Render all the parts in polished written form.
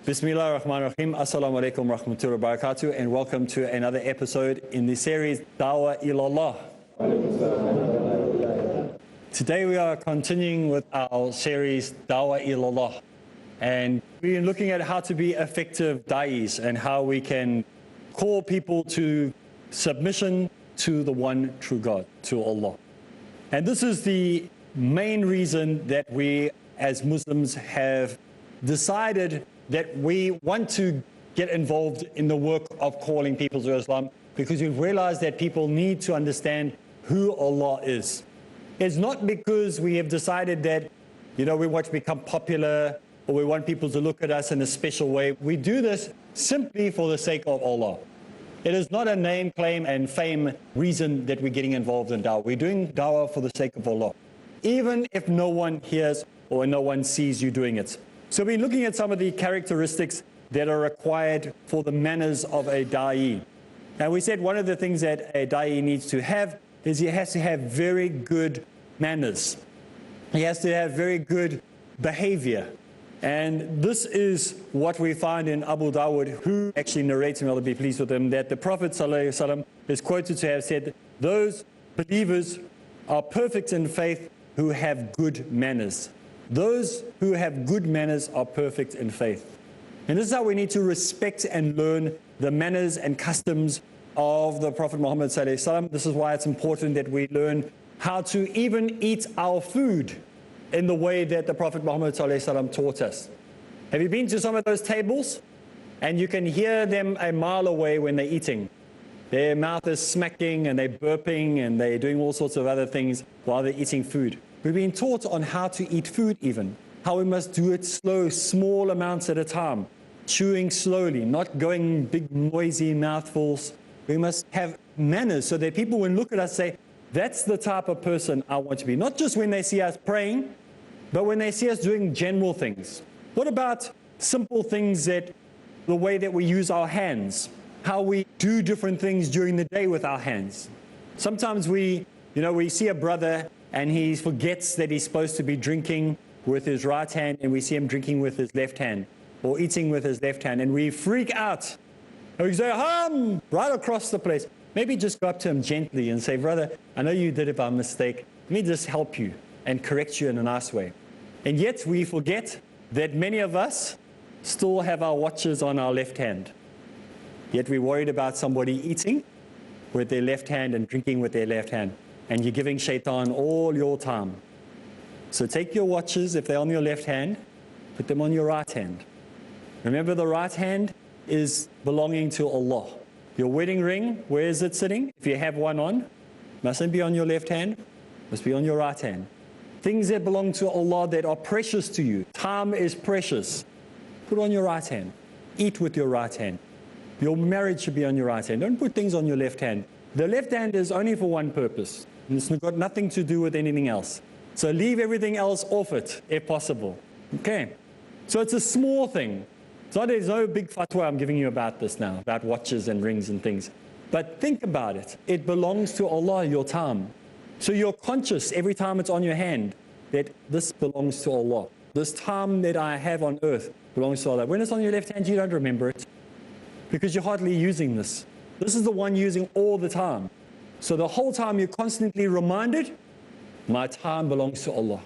Bismillah ar-Rahman ar-Rahim. Assalamu alaikum wa rahmatullahi wa barakatuh, and welcome to another episode in the series Dawah Ilallah. Today we are continuing with our series Dawah Ilallah, and we're looking at how to be effective da'is and how we can call people to submission to the one true God, to Allah. And this is the main reason that we as Muslims have decided that we want to get involved in the work of calling people to Islam, because we've realized that people need to understand who Allah is. It's not because we have decided that, we want to become popular or we want people to look at us in a special way. We do this simply for the sake of Allah. It is not a name, claim, and fame reason that we're getting involved in dawah. We're doing dawah for the sake of Allah, even if no one hears or no one sees you doing it. So we're looking at some of the characteristics that are required for the manners of a da'i. And we said one of the things that a da'i needs to have is he has to have very good manners. He has to have very good behavior. And this is what we find in Abu Dawud, who actually narrates, and I'll be pleased with him, that the Prophet ﷺ is quoted to have said, those believers are perfect in faith who have good manners. Those who have good manners are perfect in faith. And this is how we need to respect and learn the manners and customs of the Prophet Muhammad ﷺ. This is why it's important that we learn how to even eat our food in the way that the Prophet Muhammad ﷺ taught us. Have you been to some of those tables? And you can hear them a mile away when they're eating. Their mouth is smacking and they're burping and they're doing all sorts of other things while they're eating food. We've been taught on how to eat food even, how we must do it slow, small amounts at a time, chewing slowly, not going big noisy mouthfuls. We must have manners so that people when look at us say, that's the type of person I want to be. Not just when they see us praying, but when they see us doing general things. What about simple things, that the way that we use our hands, how we do different things during the day with our hands. Sometimes we see a brother and he forgets that he's supposed to be drinking with his right hand, and we see him drinking with his left hand, or eating with his left hand, and we freak out. And we say, right across the place. Maybe just go up to him gently and say, brother, I know you did it by mistake. Let me just help you and correct you in a nice way. And yet we forget that many of us still have our watches on our left hand. Yet we're worried about somebody eating with their left hand and drinking with their left hand. And you're giving shaitan all your time. So take your watches, if they're on your left hand, put them on your right hand. Remember, the right hand is belonging to Allah. Your wedding ring, where is it sitting? If you have one on, mustn't be on your left hand, must be on your right hand. Things that belong to Allah that are precious to you. Time is precious. Put on your right hand. Eat with your right hand. Your marriage should be on your right hand. Don't put things on your left hand. The left hand is only for one purpose. It's got nothing to do with anything else. So leave everything else off it, if possible. Okay? So it's a small thing. There's no big fatwa I'm giving you about this now, about watches and rings and things. But think about it. It belongs to Allah, your time. So you're conscious every time it's on your hand that this belongs to Allah. This time that I have on earth belongs to Allah. When it's on your left hand, you don't remember it, because you're hardly using this. This is the one using all the time. So the whole time you're constantly reminded, my time belongs to Allah.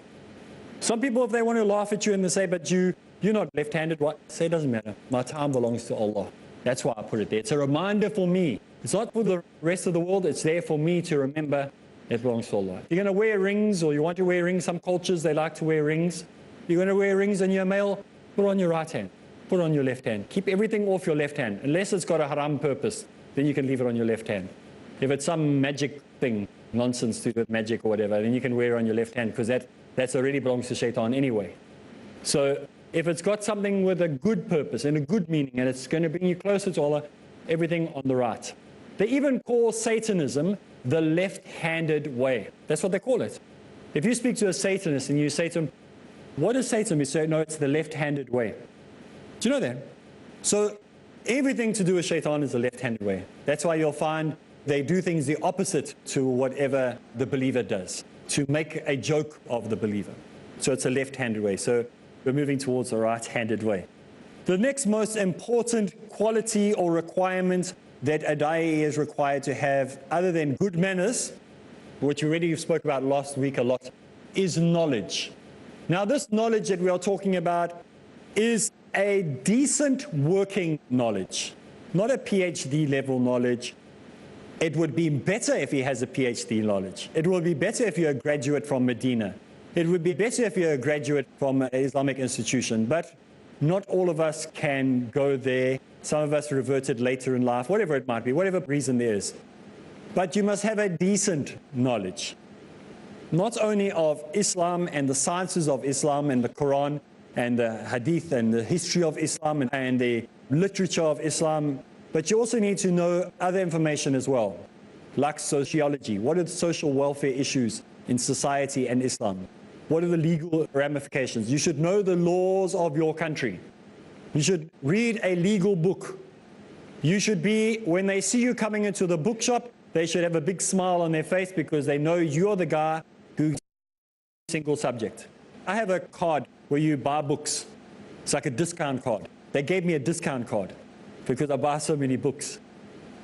Some people, if they want to laugh at you and they say, but you're not left-handed, what? Say it doesn't matter. My time belongs to Allah. That's why I put it there. It's a reminder for me. It's not for the rest of the world. It's there for me to remember it belongs to Allah. If you're going to wear rings, or you want to wear rings, some cultures, they like to wear rings. You're going to wear rings and you're a male, put on your right hand. Put on your left hand. Keep everything off your left hand. Unless it's got a haram purpose, then you can leave it on your left hand. If it's some magic thing, nonsense to do with magic or whatever, then you can wear it on your left hand, because that's already belongs to shaitan anyway. So if it's got something with a good purpose and a good meaning, and it's going to bring you closer to Allah, everything on the right. They even call Satanism the left-handed way. That's what they call it. If you speak to a Satanist and you say to him, what is Satanism? You say, no, it's the left-handed way. Do you know that? So everything to do with shaitan is the left-handed way. That's why you'll find they do things the opposite to whatever the believer does, to make a joke of the believer. So it's a left-handed way. So we're moving towards the right-handed way. The next most important quality or requirement that a da'i is required to have, other than good manners, which already spoke about last week a lot, is knowledge. Now this knowledge that we are talking about is a decent working knowledge, not a PhD level knowledge. It would be better if he has a PhD knowledge. It would be better if you're a graduate from Medina. It would be better if you're a graduate from an Islamic institution, but not all of us can go there. Some of us reverted later in life, whatever it might be, whatever reason there is. But you must have a decent knowledge, not only of Islam and the sciences of Islam and the Quran and the Hadith and the history of Islam and the literature of Islam, but you also need to know other information as well, like sociology. What are the social welfare issues in society and Islam? What are the legal ramifications? You should know the laws of your country. You should read a legal book. You should be, when they see you coming into the bookshop, they should have a big smile on their face because they know you're the guy who single subject. I have a card where you buy books. It's like a discount card. They gave me a discount card because I buy so many books.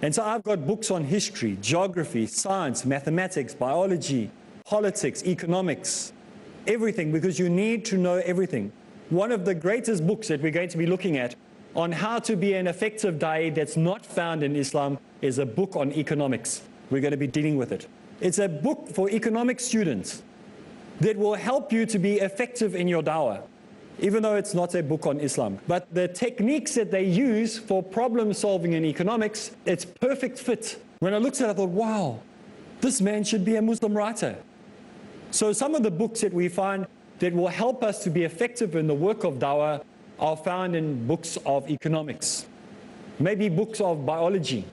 And so I've got books on history, geography, science, mathematics, biology, politics, economics, everything, because you need to know everything. One of the greatest books that we're going to be looking at on how to be an effective da'i that's not found in Islam is a book on economics. We're going to be dealing with it. It's a book for economic students that will help you to be effective in your dawah, even though it's not a book on Islam. But the techniques that they use for problem solving in economics, it's perfect fit. When I looked at it, I thought, wow, this man should be a Muslim writer. So some of the books that we find that will help us to be effective in the work of dawah are found in books of economics, maybe books of biology,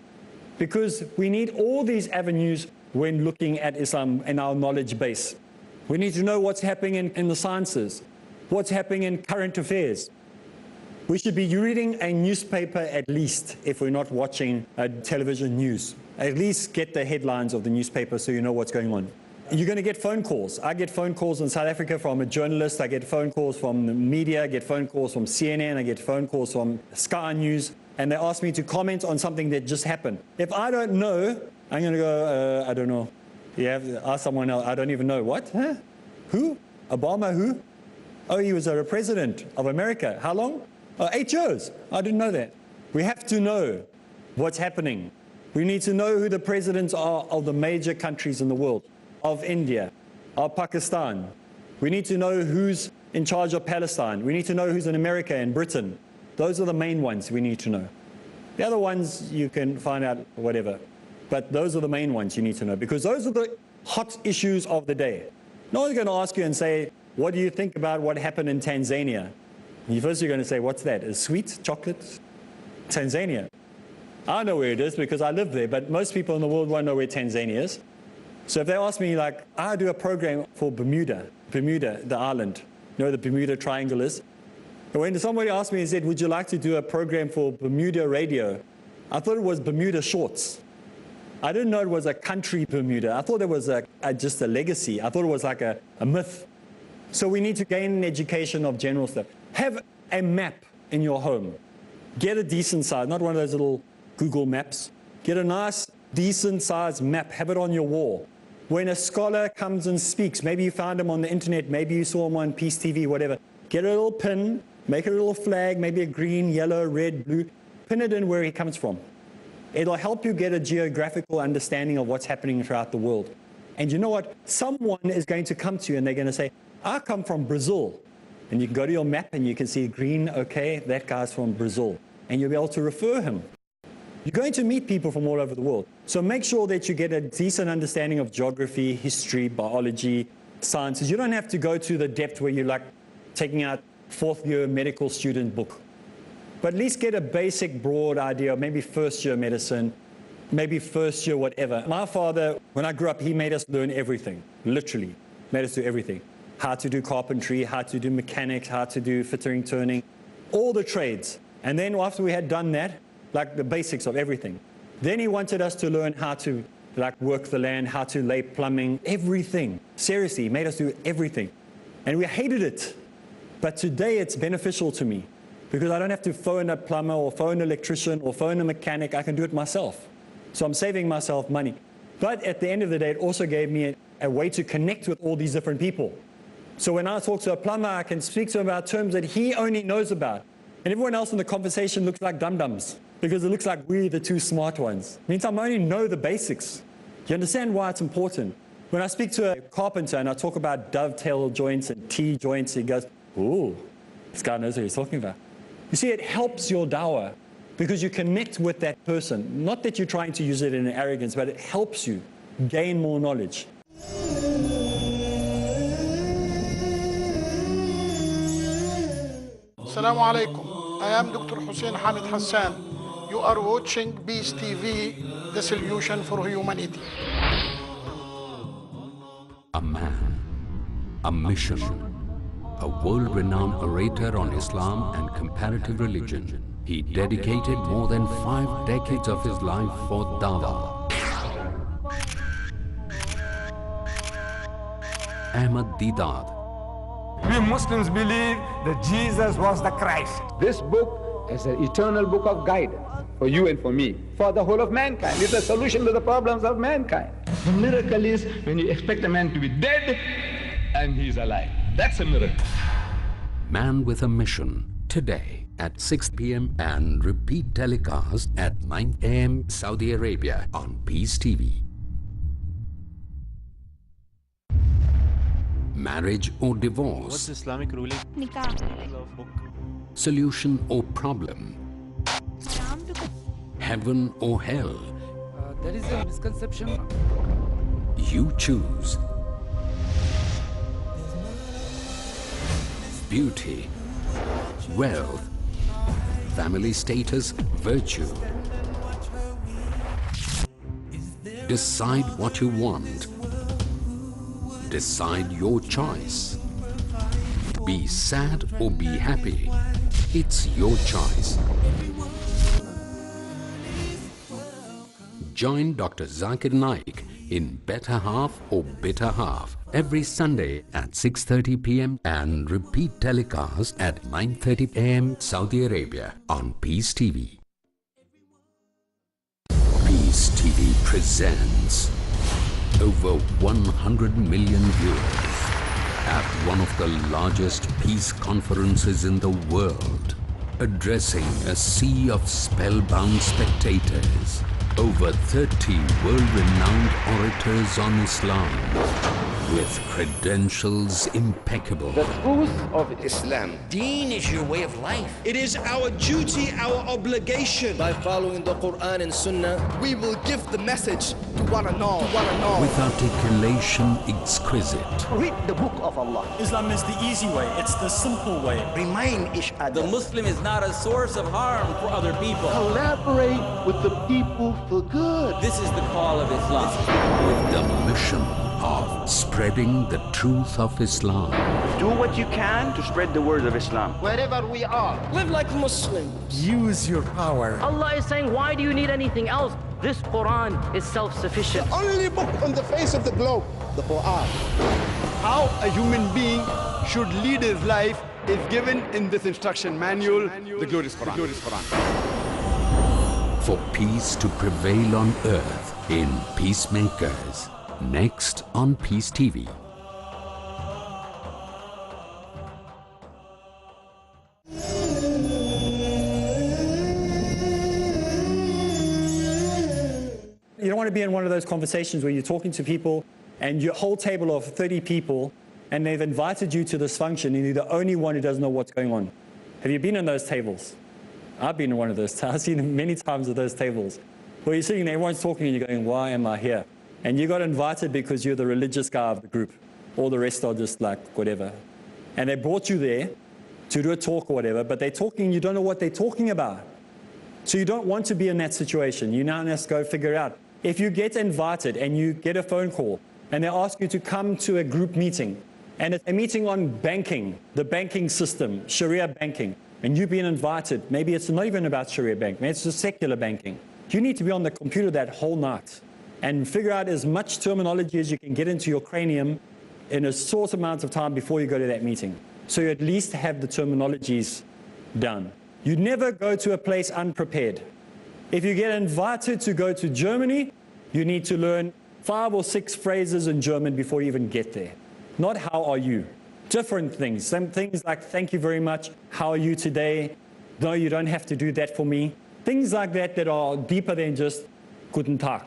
because we need all these avenues when looking at Islam and our knowledge base. We need to know what's happening in the sciences, what's happening in current affairs. We should be reading a newspaper at least if we're not watching television news. At least get the headlines of the newspaper so you know what's going on. You're going to get phone calls. I get phone calls in South Africa from a journalist. I get phone calls from the media. I get phone calls from CNN. I get phone calls from Sky News. And they ask me to comment on something that just happened. If I don't know, I'm going to go, I don't know. You have to ask someone else. I don't even know. What? Huh? Who? Obama who? Oh, he was a president of America. How long? Oh, 8 years. I didn't know that. We have to know what's happening. We need to know who the presidents are of the major countries in the world. Of India, of Pakistan. We need to know who's in charge of Palestine. We need to know who's in America and Britain. Those are the main ones we need to know. The other ones you can find out whatever. But those are the main ones you need to know because those are the hot issues of the day. No one's going to ask you and say, what do you think about what happened in Tanzania? First you're going to say, what's that? Is sweet chocolate? Tanzania. I know where it is because I live there, but most people in the world won't know where Tanzania is. So if they ask me, like, I do a program for Bermuda, the island, you know, the Bermuda Triangle is. And when somebody asked me and said, would you like to do a program for Bermuda radio? I thought it was Bermuda Shorts. I didn't know it was a country Bermuda. I thought it was just a legacy. I thought it was like a myth. So we need to gain an education of general stuff. Have a map in your home. Get a decent size, not one of those little Google maps. Get a nice, decent size map. Have it on your wall. When a scholar comes and speaks, maybe you found him on the internet, maybe you saw him on Peace TV, whatever, get a little pin, make a little flag, maybe a green, yellow, red, blue, pin it in where he comes from. It'll help you get a geographical understanding of what's happening throughout the world. And you know what? Someone is going to come to you and they're going to say, I come from Brazil. And you can go to your map and you can see green, okay, that guy's from Brazil. And you'll be able to refer him. You're going to meet people from all over the world. So make sure that you get a decent understanding of geography, history, biology, sciences. You don't have to go to the depth where you're like taking out fourth-year medical student book. But at least get a basic, broad idea, maybe first-year medicine. maybe first year, whatever. My father, when I grew up, he made us learn everything, literally, made us do everything. How to do carpentry, how to do mechanics, how to do fitting, turning, all the trades. And then after we had done that, like the basics of everything, then he wanted us to learn how to like work the land, how to lay plumbing, everything. Seriously, he made us do everything. And we hated it. But today it's beneficial to me because I don't have to phone a plumber or phone an electrician or phone a mechanic. I can do it myself. So I'm saving myself money. But at the end of the day, it also gave me a way to connect with all these different people. So when I talk to a plumber, I can speak to him about terms that he only knows about. And everyone else in the conversation looks like dum-dums because it looks like we're the two smart ones. Meantime, I only know the basics. You understand why it's important? When I speak to a carpenter and I talk about dovetail joints and T-joints, he goes, ooh, this guy knows what he's talking about. You see, it helps your dawah because you connect with that person. Not that you're trying to use it in arrogance, but it helps you gain more knowledge. Assalamu alaikum. I am Dr. Hussein Hamid Hassan. You are watching Peace TV, the solution for humanity. A man, a mission, a world-renowned orator on Islam and comparative religion. He dedicated more than 5 decades of his life for Dawah. Ahmed Deedat. We Muslims believe that Jesus was the Christ. This book is an eternal book of guidance for you and for me, for the whole of mankind. It's a solution to the problems of mankind. The miracle is when you expect a man to be dead and he's alive. That's a miracle. Man with a Mission, today at 6 p.m. and repeat telecast at 9 a.m. Saudi Arabia on Peace TV. Marriage or divorce? What's Islamic ruling? Nikah. Solution or problem? Heaven or hell? There is a misconception. You choose. Beauty, wealth, family status, virtue. Decide what you want. Decide your choice. Be sad or be happy. It's your choice. Join Dr. Zakir Naik in Better Half or Bitter Half every Sunday at 6:30 p.m. and repeat telecast at 9:30 a.m. Saudi Arabia on Peace TV. Peace TV presents over 100 million viewers at one of the largest peace conferences in the world, addressing a sea of spellbound spectators. Over 30 world-renowned orators on Islam with credentials impeccable. The truth of Islam. Deen is your way of life. It is our duty, our obligation. By following the Quran and Sunnah, we will give the message to one and all. With articulation exquisite. read the book of Allah. Islam is the easy way. It's the simple way. Remind each other. The Muslim is not a source of harm for other people. Collaborate with the people for good. This is the call of Islam. With the mission of spreading the truth of Islam. Do what you can to spread the word of Islam. Wherever we are, live like Muslims. Use your power. Allah is saying, why do you need anything else? This Quran is self-sufficient. the only book on the face of the globe, the Quran. How a human being should lead his life is given in this instruction manual, the glorious Quran. For peace to prevail on earth in Peacemakers. Next on Peace TV. You don't want to be in one of those conversations where you're talking to people and your whole table of 30 people and they've invited you to this function and you're the only one who doesn't know what's going on. Have you been on those tables? I've been in one of those. I've seen many times at those tables where you're sitting there, everyone's talking and you're going, why am I here? And you got invited because you're the religious guy of the group. All the rest are just like whatever. And they brought you there to do a talk or whatever, but they're talking, you don't know what they're talking about. So you don't want to be in that situation. You now have to go figure it out. If you get invited and you get a phone call and they ask you to come to a group meeting, and it's a meeting on banking, the banking system, Sharia banking, and you've been invited, maybe it's not even about Sharia banking, maybe it's just secular banking. You need to be on the computer that whole night and figure out as much terminology as you can get into your cranium in a short amount of time before you go to that meeting. So you at least have the terminologies done. You never go to a place unprepared. If you get invited to go to Germany, you need to learn 5 or 6 phrases in German before you even get there. Not how are you. Different things. Some things like thank you very much, how are you today? No, you don't have to do that for me. Things like that that are deeper than just guten Tag.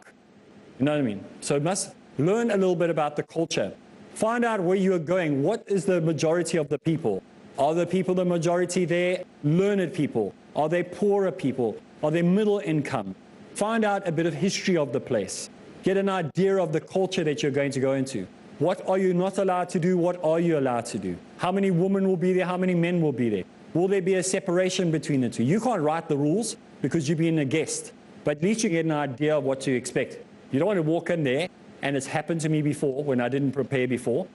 You know what I mean? So you must learn a little bit about the culture. Find out where you are going. What is the majority of the people? Are the people the majority there learned people? Are they poorer people? Are they middle income? Find out a bit of history of the place. Get an idea of the culture that you're going to go into. What are you not allowed to do? What are you allowed to do? How many women will be there? How many men will be there? Will there be a separation between the two? You can't write the rules because you're being a guest, but at least you get an idea of what to expect. You don't want to walk in there, and it's happened to me before when I didn't prepare before.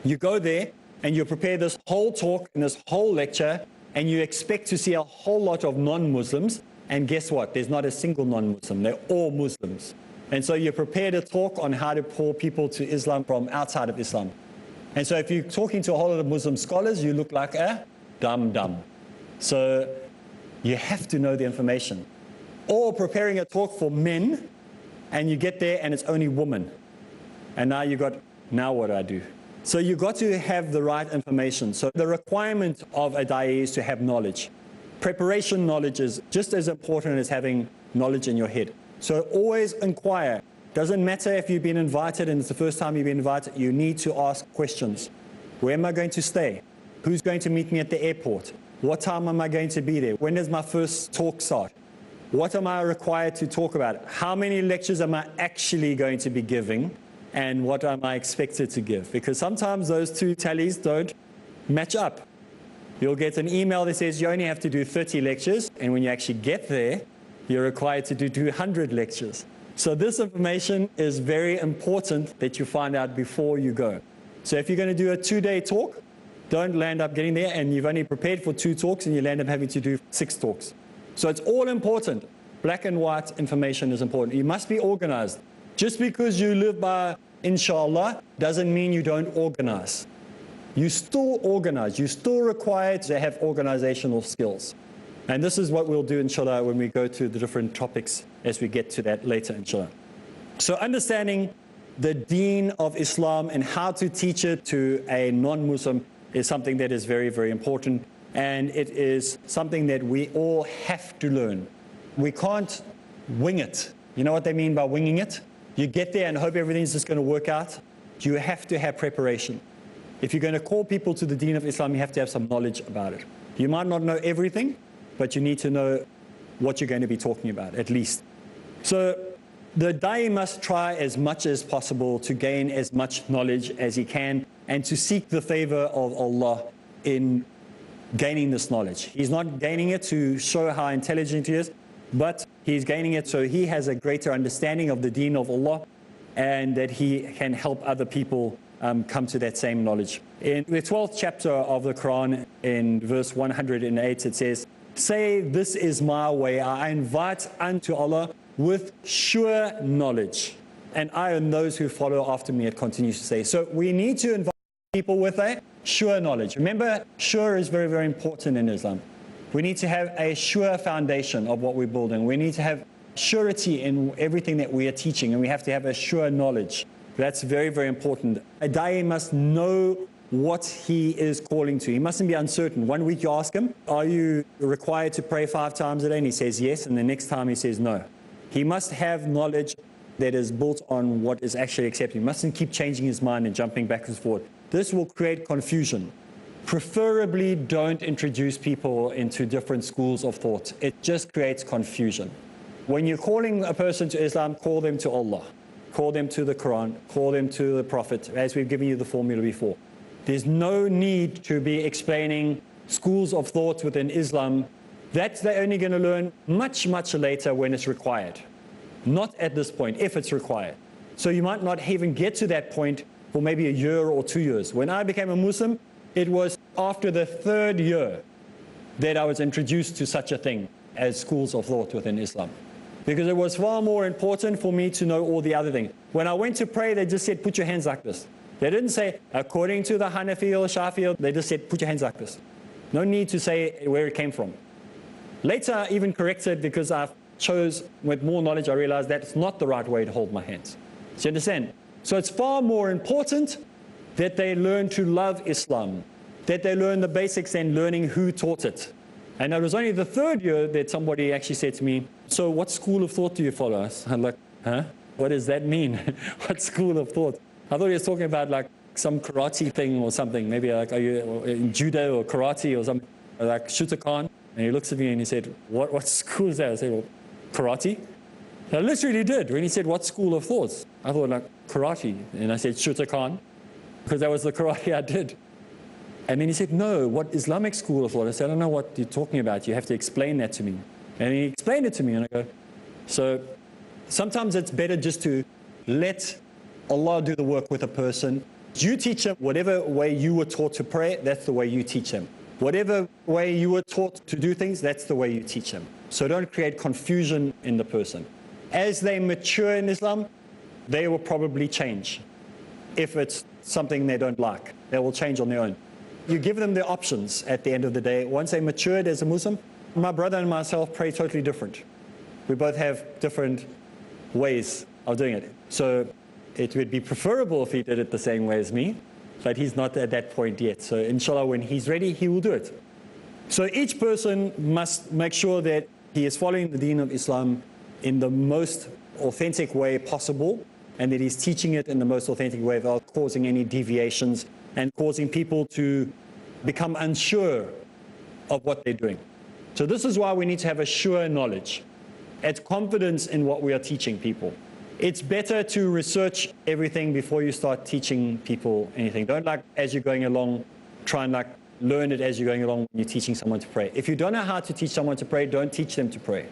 You go there and you prepare this whole talk and this whole lecture, and you expect to see a whole lot of non-Muslims, and guess what? There's not a single non-Muslim. They're all Muslims. And so you prepared a talk on how to pull people to Islam from outside of Islam. And so if you're talking to a whole lot of Muslim scholars, you look like a dum-dum. So you have to know the information. Or preparing a talk for men, and you get there and it's only women. And now you got, now what do I do? So you got to have the right information. So the requirement of a da'i is to have knowledge. Preparation knowledge is just as important as having knowledge in your head. So always inquire. Doesn't matter if you've been invited and it's the first time you've been invited, you need to ask questions. Where am I going to stay? Who's going to meet me at the airport? What time am I going to be there? When does my first talk start? What am I required to talk about? How many lectures am I actually going to be giving? And what am I expected to give? Because sometimes those two tallies don't match up. You'll get an email that says you only have to do 30 lectures, and when you actually get there, you're required to do 200 lectures. So this information is very important that you find out before you go. So if you're going to do a 2-day talk, don't land up getting there and you've only prepared for 2 talks and you land up having to do 6 talks. So it's all important. Black and white information is important. You must be organized. Just because you live by inshallah doesn't mean you don't organize. You still organize. You're still required to have organizational skills. And this is what we'll do, inshallah, when we go to the different topics as we get to that later, inshallah. So understanding the deen of Islam and how to teach it to a non-Muslim is something that is very, very important. And it is something that we all have to learn. We can't wing it. You know what they mean by winging it? You get there and hope everything's just going to work out. You have to have preparation. If you're going to call people to the deen of Islam, you have to have some knowledge about it. You might not know everything, but you need to know what you're going to be talking about, at least. So the da'i must try as much as possible to gain as much knowledge as he can and to seek the favor of Allah in gaining this knowledge. He's not gaining it to show how intelligent he is, but he's gaining it so he has a greater understanding of the deen of Allah and that he can help other people come to that same knowledge. In the 12th chapter of the Quran, in verse 108, it says, "Say, this is my way. I invite unto Allah with sure knowledge. And I and those who follow after me," it continues to say. So we need to invite people with a sure knowledge. Remember, sure is very, very important in Islam. We need to have a sure foundation of what we're building. We need to have surety in everything that we are teaching, and we have to have a sure knowledge. That's very, very important. A da'i must know what he is calling to. He mustn't be uncertain. One week you ask him, are you required to pray 5 times a day? And he says yes, and the next time he says no. He must have knowledge that is built on what is actually accepted. He mustn't keep changing his mind and jumping back and forth. This will create confusion. Preferably don't introduce people into different schools of thought. It just creates confusion. When you're calling a person to Islam, call them to Allah. Call them to the Quran. Call them to the Prophet, as we've given you the formula before. There's no need to be explaining schools of thought within Islam That they're only going to learn much, much later when it's required. Not at this point, if it's required. So you might not even get to that point for maybe a year or 2 years. When I became a Muslim, it was after the 3rd year that I was introduced to such a thing as schools of thought within Islam. Because it was far more important for me to know all the other things. When I went to pray, they just said, put your hands like this. They didn't say, according to the Hanafi or Shafi, they just said, put your hands like this. No need to say where it came from. Later, I even corrected because I chose, with more knowledge, I realized that's not the right way to hold my hands. Do you understand? So it's far more important that they learn to love Islam, that they learn the basics and learning who taught it. And it was only the 3rd year that somebody actually said to me, so what school of thought do you follow? I'm like, huh? What does that mean? What school of thought? I thought he was talking about like some karate thing or something. Maybe like, are you in judo or karate or something? Like Shooter-Khan. And he looks at me and he said, what school is that? I said, well, karate. I literally did. When he said, what school of thoughts? I thought like karate. And I said, Shooter-Khan. Because that was the karate I did. And then he said, no, what Islamic school of thought? I said, I don't know what you're talking about. You have to explain that to me. And he explained it to me. And I go, so sometimes it's better just to let Allah do the work with a person. You teach them whatever way you were taught to pray, that's the way you teach them. Whatever way you were taught to do things, that's the way you teach them. So don't create confusion in the person. As they mature in Islam, they will probably change. If it's something they don't like, they will change on their own. You give them the options at the end of the day. Once they matured as a Muslim, my brother and myself pray totally different. We both have different ways of doing it. So it would be preferable if he did it the same way as me, but he's not at that point yet. So inshallah, when he's ready, he will do it. So each person must make sure that he is following the deen of Islam in the most authentic way possible, and that he's teaching it in the most authentic way without causing any deviations and causing people to become unsure of what they're doing. So this is why we need to have a sure knowledge. It's confidence in what we are teaching people. It's better to research everything before you start teaching people anything. Don't like, as you're going along, try and like learn it as you're going along when you're teaching someone to pray. If you don't know how to teach someone to pray, don't teach them to pray.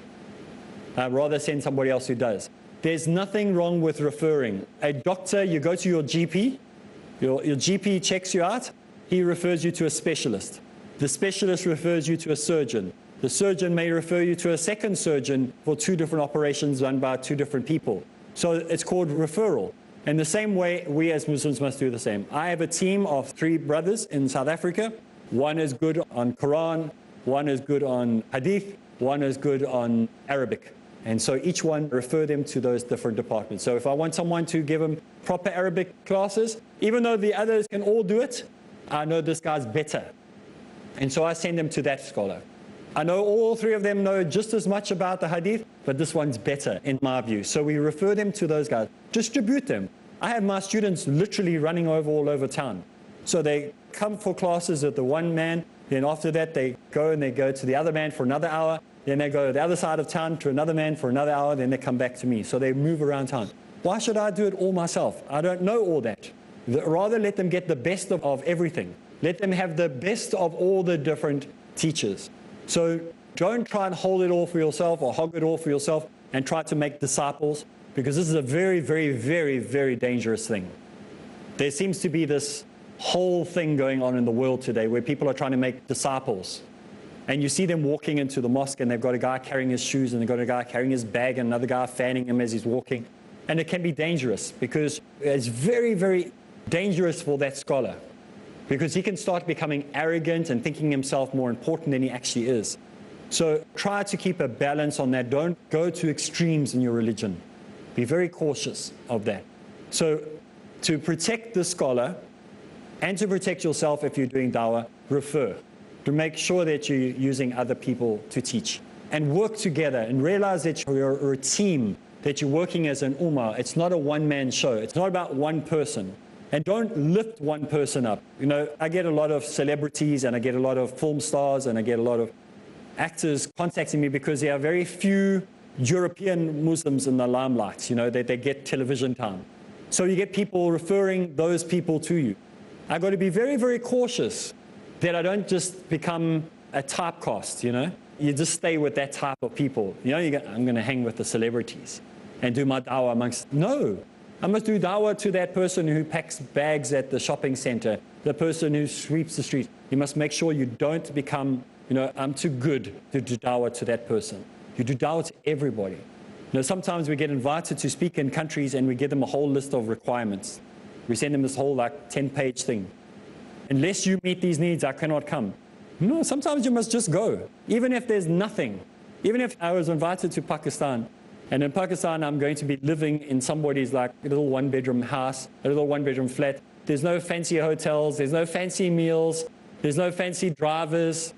Rather send somebody else who does. There's nothing wrong with referring. A doctor, you go to your GP, your GP checks you out, he refers you to a specialist. The specialist refers you to a surgeon. The surgeon may refer you to a second surgeon for 2 different operations done by 2 different people. So it's called referral. And the same way, we as Muslims must do the same. I have a team of 3 brothers in South Africa. One is good on Quran, one is good on Hadith, one is good on Arabic. And so each one refer them to those different departments. So if I want someone to give them proper Arabic classes, even though the others can all do it, I know this guy's better. And so I send them to that scholar. I know all 3 of them know just as much about the Hadith, but this one's better in my view. So we refer them to those guys. Distribute them. I have my students literally running all over town. So they come for classes with the one man, then after that they go to the other man for another hour, then they go to the other side of town to another man for another hour, then they come back to me. So they move around town. Why should I do it all myself? I don't know all that. Rather let them get the best of everything. Let them have the best of all the different teachers. So don't try and hold it all for yourself or hog it all for yourself and try to make disciples, because this is a very, very, very, very dangerous thing. There seems to be this whole thing going on in the world today where people are trying to make disciples. And you see them walking into the mosque and they've got a guy carrying his shoes and they've got a guy carrying his bag and another guy fanning him as he's walking. And it can be dangerous because it's very, very dangerous for that scholar, because he can start becoming arrogant and thinking himself more important than he actually is. So try to keep a balance on that. Don't go to extremes in your religion. Be very cautious of that. So to protect the scholar and to protect yourself if you're doing dawah, refer. To make sure that you're using other people to teach. And work together and realize that you're a team, that you're working as an ummah. It's not a one-man show. It's not about one person. And don't lift one person up. You know, I get a lot of celebrities and I get a lot of film stars and I get a lot of actors contacting me because there are very few European Muslims in the limelight, you know, that they get television time. So you get people referring those people to you. I've got to be very, very cautious that I don't just become a typecast, you know. you just stay with that type of people. You know, I'm going to hang with the celebrities and do my dawah amongst. No, I must do dawah to that person who packs bags at the shopping center, the person who sweeps the street. You must make sure you don't become, I'm too good to do dawah to that person. You do dawah to everybody. Sometimes we get invited to speak in countries and we give them a whole list of requirements. We send them this whole 10-page thing. Unless you meet these needs, I cannot come. No, sometimes you must just go, even if there's nothing. Even if I was invited to Pakistan, and in Pakistan I'm going to be living in somebody's a little one-bedroom house, a little one-bedroom flat. There's no fancy hotels, there's no fancy meals, there's no fancy drivers.